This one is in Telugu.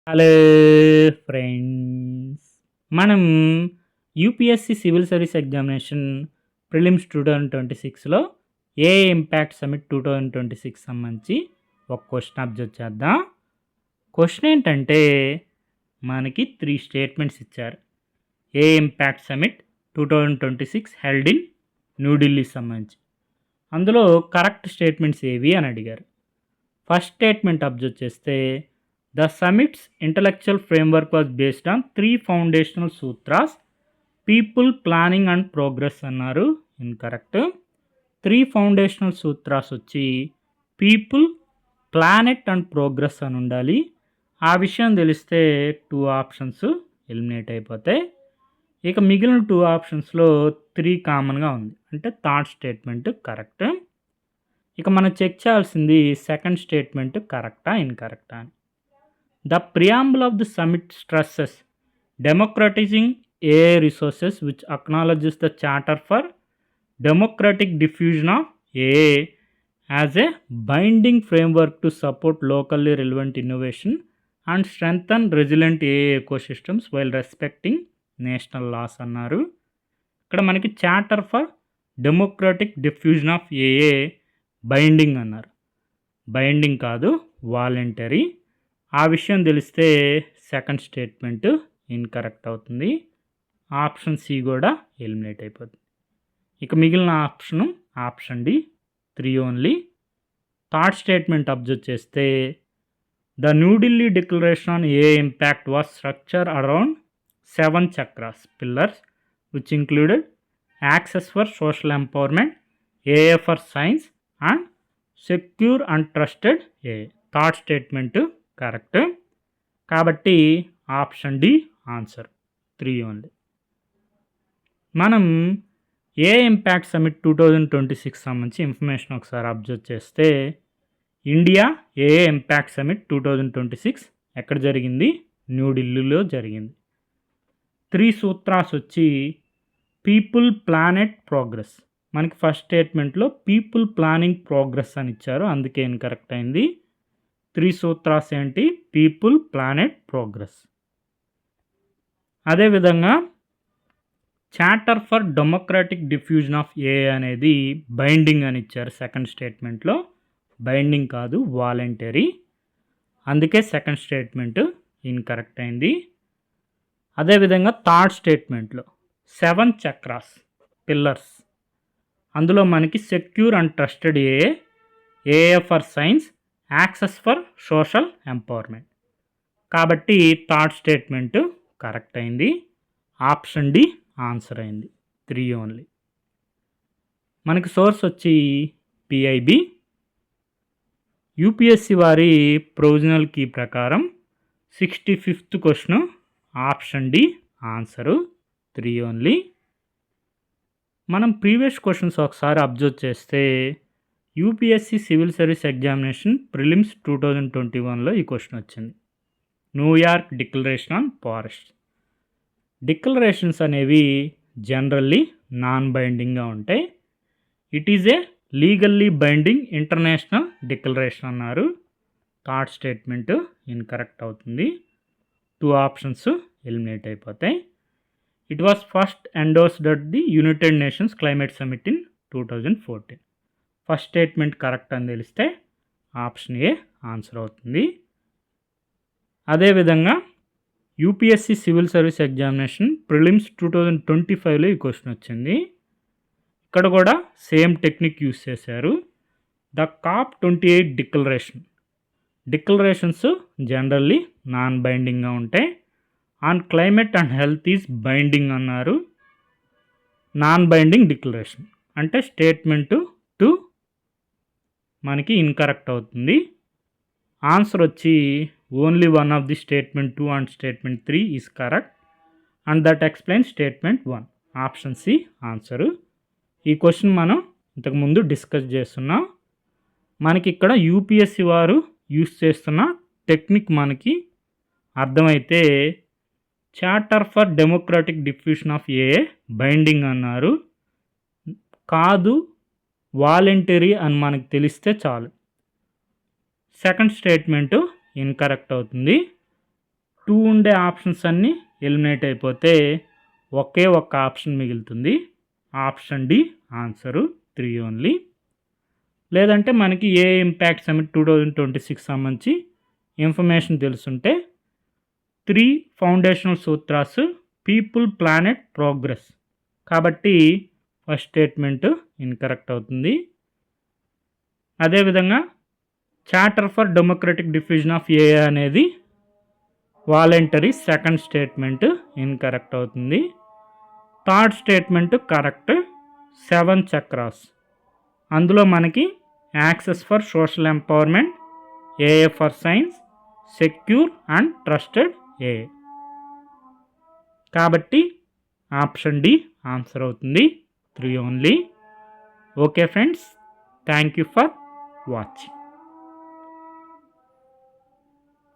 Hello friends. మనం UPSC civil service examination prelims 2026లో ఏఐ ఇంపాక్ట్ సమిట్ 2026 సంబంధించి ఒక క్వెషన్ అబ్జర్వ్ చేద్దాం. క్వెషన్ ఏంటంటే మనకి 3 స్టేట్మెంట్స్ ఇచ్చారు. AI impact summit 2026 held in New Delhi సంబంధించి. అందులో కరెక్ట్ స్టేట్మెంట్స్ ఏవి అని అడిగారు. ఫస్ట్ స్టేట్మెంట్ అబ్జర్వ్ చేస్తే The summit's intellectual framework was based on 3 foundational sutras. People, planning and progress అన్నారు. ఇన్కరెక్ట్. 3 ఫౌండేషనల్ సూత్రాస్ వచ్చి పీపుల్, ప్లానెట్ అండ్ ప్రోగ్రెస్ అని ఉండాలి. ఆ విషయం తెలిస్తే 2 ఆప్షన్స్ ఎలిమినేట్ అయిపోతాయి. ఇక మిగిలిన 2 ఆప్షన్స్లో 3 కామన్గా ఉంది, అంటే థర్డ్ స్టేట్మెంట్ కరెక్ట్. ఇక మనం చెక్ చేయాల్సింది సెకండ్ స్టేట్మెంట్ కరెక్టా ఇన్కరెక్టా అని. The preamble of the summit stresses democratizing AI resources, which acknowledges the Charter for Democratic Diffusion of AI as a binding framework to support locally relevant innovation and strengthen resilient AI ecosystems while respecting national laws అన్నారు. ఇక్కడ మనకి charter for democratic diffusion of AI binding అన్నారు. బైండింగ్ కాదు, వాలంటరీ. ఆ విషయం తెలిస్తే సెకండ్ స్టేట్మెంట్ ఇన్కరెక్ట్ అవుతుంది. ఆప్షన్ సి కూడా ఎలిమినేట్ అయిపోతుంది. ఇక మిగిలిన option D 3 only. Third statement observe చేస్తే the New Delhi declaration on AI impact was structure around 7 చక్రాస్ pillars which included access for social empowerment, AI for science and secure and trusted AI. Third statement correct. కాబట్టి ఆప్షన్ డి ఆన్సర్ 3 ఓన్లీ. మనం ఏ ఇంపాక్ట్ సమిట్ 2026 సంబంధించి ఇన్ఫర్మేషన్ ఒకసారి అబ్జర్వ్ చేస్తే ఇండియా ఏ ఇంపాక్ట్ సమిట్ 2026 ఎక్కడ జరిగింది? న్యూఢిల్లీలో జరిగింది. 3 సూత్రాస్ వచ్చి పీపుల్, ప్లానెట్, ప్రోగ్రెస్. మనకి ఫస్ట్ స్టేట్మెంట్లో పీపుల్, ప్లానింగ్, ప్రోగ్రెస్ అని ఇచ్చారు, అందుకే ఇన్కరెక్ట్ అయింది. 3 సూత్రాస్ ఏంటి? People, planet, progress. అదేవిధంగా charter for democratic diffusion of AI అనేది బైండింగ్ అని ఇచ్చారు సెకండ్ స్టేట్మెంట్లో. బైండింగ్ కాదు, వాలంటరీ. అందుకే సెకండ్ స్టేట్మెంట్ ఇన్కరెక్ట్ అయింది. అదేవిధంగా థర్డ్ స్టేట్మెంట్లో 7 చక్రాస్ పిల్లర్స్, అందులో మనకి secure and trusted AA, AA for science, access for social empowerment. కాబట్టి థర్డ్ స్టేట్మెంట్ కరెక్ట్ అయింది. ఆప్షన్ డి ఆన్సర్ అయింది. 3 ఓన్లీ. మనకి సోర్స్ వచ్చి పిఐబి. యూపీఎస్సి వారి ప్రొవిజనల్ కీ ప్రకారం 65th question option D answer 3 only. మనం ప్రీవియస్ క్వశ్చన్స్ ఒకసారి అబ్జర్వ్ చేస్తే UPSC civil service examination prelims 2021లో ఈ క్వశ్చన్ వచ్చింది. New York declaration on forest. Declarations అనేవి జనరల్లీ నాన్ బైండింగ్గా ఉంటాయి. It is a legally binding international declaration అన్నారు. థర్డ్ స్టేట్మెంట్ ఇన్కరెక్ట్ అవుతుంది. 2 ఆప్షన్స్ ఎలిమినేట్ అయిపోతాయి. It was first endorsed at the United Nations climate summit in 2014. First statement correct అని తెలిస్తే ఆప్షన్ ఏ ఆన్సర్ అవుతుంది. అదేవిధంగా UPSC civil service examination prelims 2025లో ఈ క్వశ్చన్ వచ్చింది. ఇక్కడ కూడా సేమ్ టెక్నిక్ యూస్ చేశారు. The COP28 declarations generally non బైండింగ్గా ఉంటాయి. On climate and health is binding అన్నారు. నాన్ బైండింగ్ డిక్లరేషన్ అంటే స్టేట్మెంట్ 2 మనకి ఇన్కరెక్ట్ అవుతుంది. ఆన్సర్ వచ్చి only one of the statement 2 and statement 3 is correct and that explain statement 1. Option C answer. ఈ క్వశ్చన్ మనం ఇంతకుముందు డిస్కస్ చేస్తున్నాం. మనకి ఇక్కడ యూపీఎస్సి వారు యూస్ చేస్తున్న టెక్నిక్ మనకి అర్థమైతే charter for democratic diffusion of AI binding అన్నారు. కాదు, వాలంటరీ అని మనకు తెలిస్తే చాలు. సెకండ్ స్టేట్మెంటు ఇన్కరెక్ట్ అవుతుంది. 2 ఉండే ఆప్షన్స్ అన్నీ ఎలిమినేట్ అయిపోతే ఒకే ఒక్క ఆప్షన్ మిగులుతుంది. Option D answer 3 only. లేదంటే మనకి ఏ ఇంపాక్ట్ సమిట్ 2026 సంబంధించి ఇన్ఫర్మేషన్ తెలుసుంటే 3 foundational sutras people, planet, progress. కాబట్టి ఫస్ట్ స్టేట్మెంట్ ఇన్కరెక్ట్ అవుతుంది. అదేవిధంగా charter for democratic diffusion of AI అనేది వాలంటరీ, సెకండ్ స్టేట్మెంట్ ఇన్కరెక్ట్ అవుతుంది. Third statement correct. 7 చక్రాస్ అందులో మనకి access for social empowerment, AI for science, secure and trusted ఏఏ. కాబట్టి ఆప్షన్ డి ఆన్సర్ అవుతుంది. 3 only. Okay friends, thank you for watching.